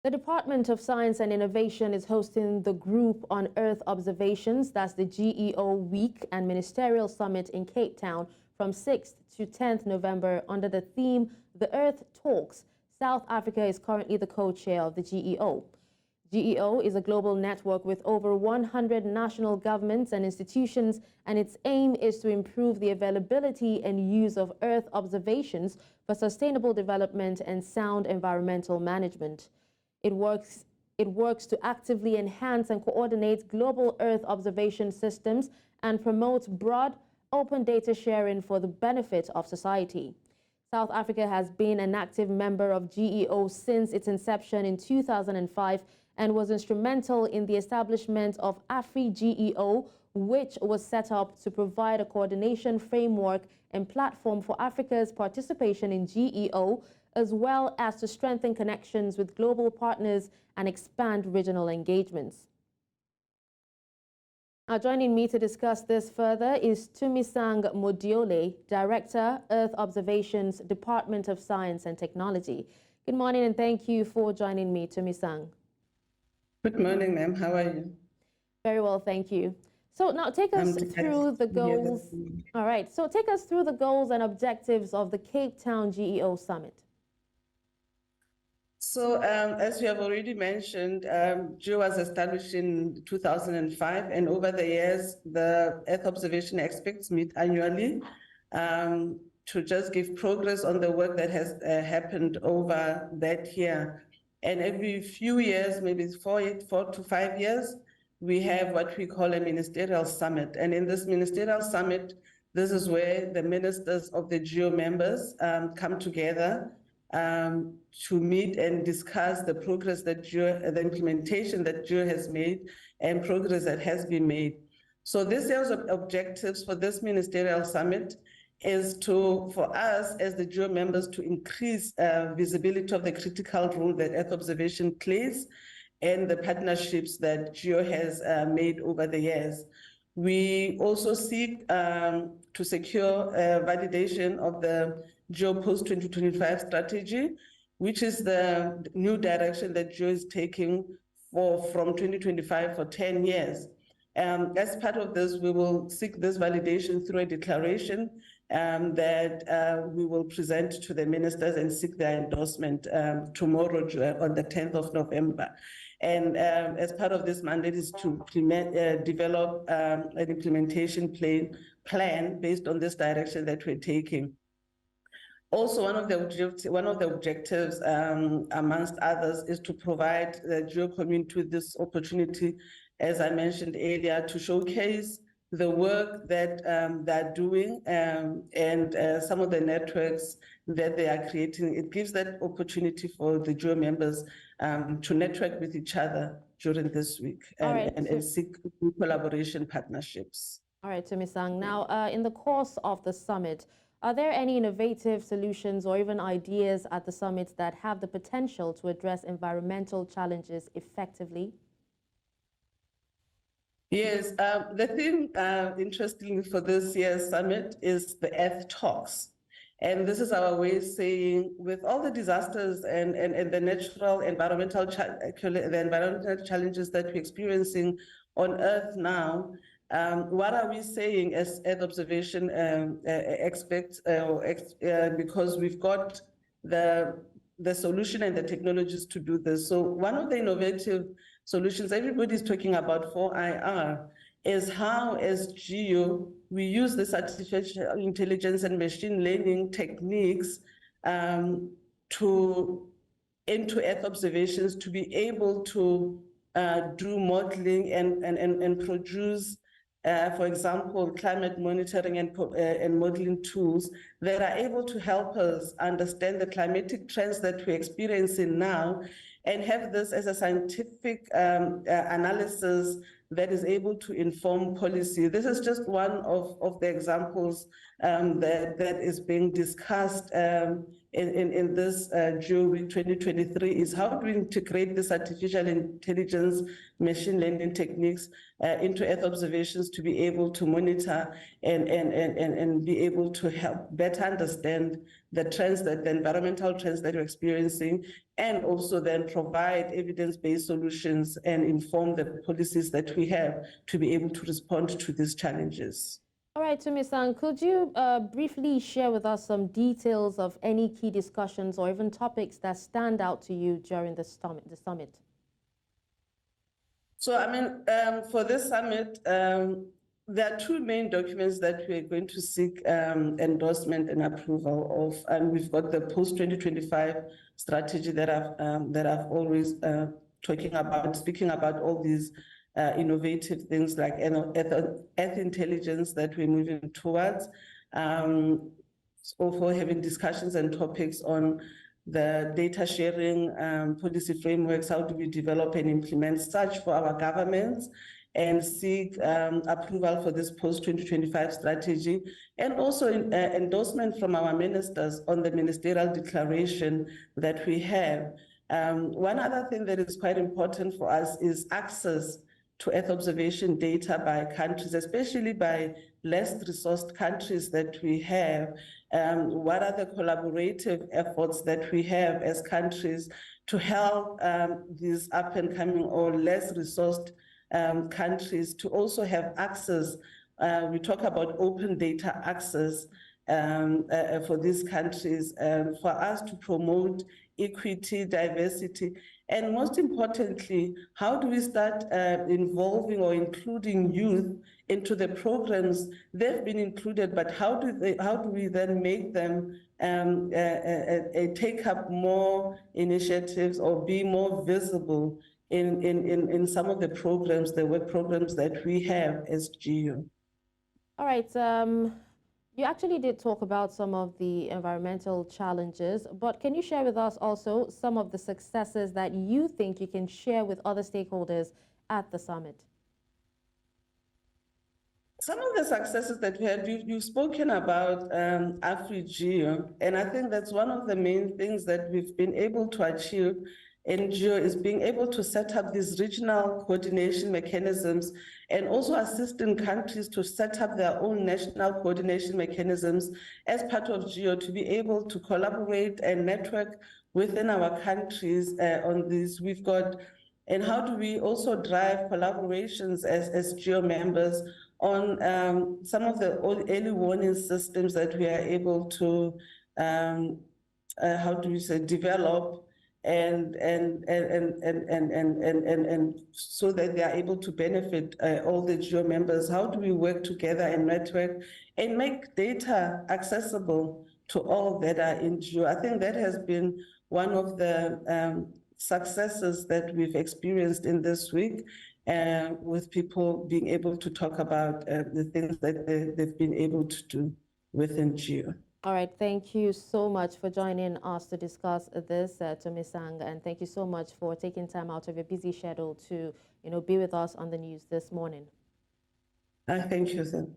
The Department of Science and Innovation is hosting the Group on Earth Observations, that's the GEO Week and Ministerial Summit in Cape Town from 6th to 10th November under the theme, The Earth Talks. South Africa is currently the co-chair of the GEO. GEO is a global network with over 100 national governments and institutions, and its aim is to improve the availability and use of Earth observations for sustainable development and sound environmental management. It works to actively enhance and coordinate global Earth observation systems and promote broad, open data sharing for the benefit of society. South Africa has been an active member of GEO since its inception in 2005 and was instrumental in the establishment of AfriGEO, which was set up to provide a coordination framework and platform for Africa's participation in GEO, as well as to strengthen connections with global partners and expand regional engagements. Now, joining me to discuss this further is Tumisang Modiole, Director, Earth Observations, Department of Science and Technology. Good morning and thank you for joining me, Tumisang. Good morning, ma'am. How are you? Very well, thank you. So now take us through the goals. All right, so take us through the goals and objectives of the Cape Town GEO Summit. So as we have already mentioned, GEO was established in 2005, and over the years, the Earth observation experts meet annually to just give progress on the work that has happened over that year. And every few years, maybe 4 to 5 years, we have what we call a Ministerial Summit. And in this Ministerial Summit, this is where the ministers of the GEO members come together to meet and discuss the progress that GEO, the implementation that GEO has made and progress that has been made. So this year's objectives for this Ministerial Summit is for us as the GEO members to increase visibility of the critical role that Earth observation plays and the partnerships that GEO has made over the years. We also seek to secure validation of the GEO post-2025 strategy, which is the new direction that GEO is taking from 2025 for 10 years. As part of this, we will seek this validation through a declaration that we will present to the ministers and seek their endorsement tomorrow on the 10th of November. And as part of this mandate is to develop an implementation plan based on this direction that we're taking. Also, one of the objectives, amongst others, is to provide the GEO community with this opportunity, as I mentioned earlier, to showcase the work that they're doing and some of the networks that they are creating. It gives that opportunity for the GEO members to network with each other during this week and seek collaboration partnerships. All right, Tumisang. Now, in the course of the summit, are there any innovative solutions or even ideas at the summit that have the potential to address environmental challenges effectively? Yes, the theme, interestingly, for this year's summit is the Earth Talks. And this is our way of saying, with all the disasters and the natural environmental challenges that we're experiencing on Earth now, what are we saying as Earth observation experts? Because we've got the solution and the technologies to do this. So one of the innovative solutions everybody's talking about for IR is how, as GEO, we use this artificial intelligence and machine learning techniques into Earth observations to be able to do modeling and produce, for example, climate monitoring and modeling tools that are able to help us understand the climatic trends that we're experiencing now and have this as a scientific analysis that is able to inform policy. This is just one of the examples that is being discussed in this GEO Week 2023 is how do we integrate this artificial intelligence, machine learning techniques into Earth observations to be able to monitor and be able to help better understand the trends, the environmental trends that we're experiencing, and also then provide evidence-based solutions and inform the policies that we have to be able to respond to these challenges. All right, Tumisang, could you briefly share with us some details of any key discussions or even topics that stand out to you during the summit? So, I mean, for this summit, there are two main documents that we're going to seek endorsement and approval of, and we've got the post-2025 strategy that I've always speaking about all these innovative things like earth intelligence that we're moving towards. Also having discussions and topics on the data sharing policy frameworks, how do we develop and implement such for our governments, and seek approval for this post-2025 strategy, and also endorsement from our ministers on the ministerial declaration that we have. One other thing that is quite important for us is access to Earth observation data by countries, especially by less resourced countries that we have. What are the collaborative efforts that we have as countries to help these up and coming or less resourced countries to also have access? We talk about open data access for these countries, for us to promote equity, diversity, and most importantly, how do we start involving or including youth into the programs? They've been included, but how do we then make them take up more initiatives or be more visible in some of the programs, the work programs that we have as GEO? All right. You actually did talk about some of the environmental challenges, but can you share with us also some of the successes that you think you can share with other stakeholders at the summit? Some of the successes that we had, you've spoken about AfriGEO, and I think that's one of the main things that we've been able to achieve in GEO is being able to set up these regional coordination mechanisms and also assisting countries to set up their own national coordination mechanisms as part of GEO to be able to collaborate and network within our countries on this. We've got, and how do we also drive collaborations as GEO members on some of the early warning systems that we are able to, how do we say, develop and so that they are able to benefit all the GEO members. How do we work together and network and make data accessible to all that are in GEO? I think that has been one of the successes that we've experienced in this week, with people being able to talk about the things that they've been able to do within GEO. All right, thank you so much for joining us to discuss this, Tumisang, and thank you so much for taking time out of your busy schedule to, be with us on the news this morning. Thank you, sir.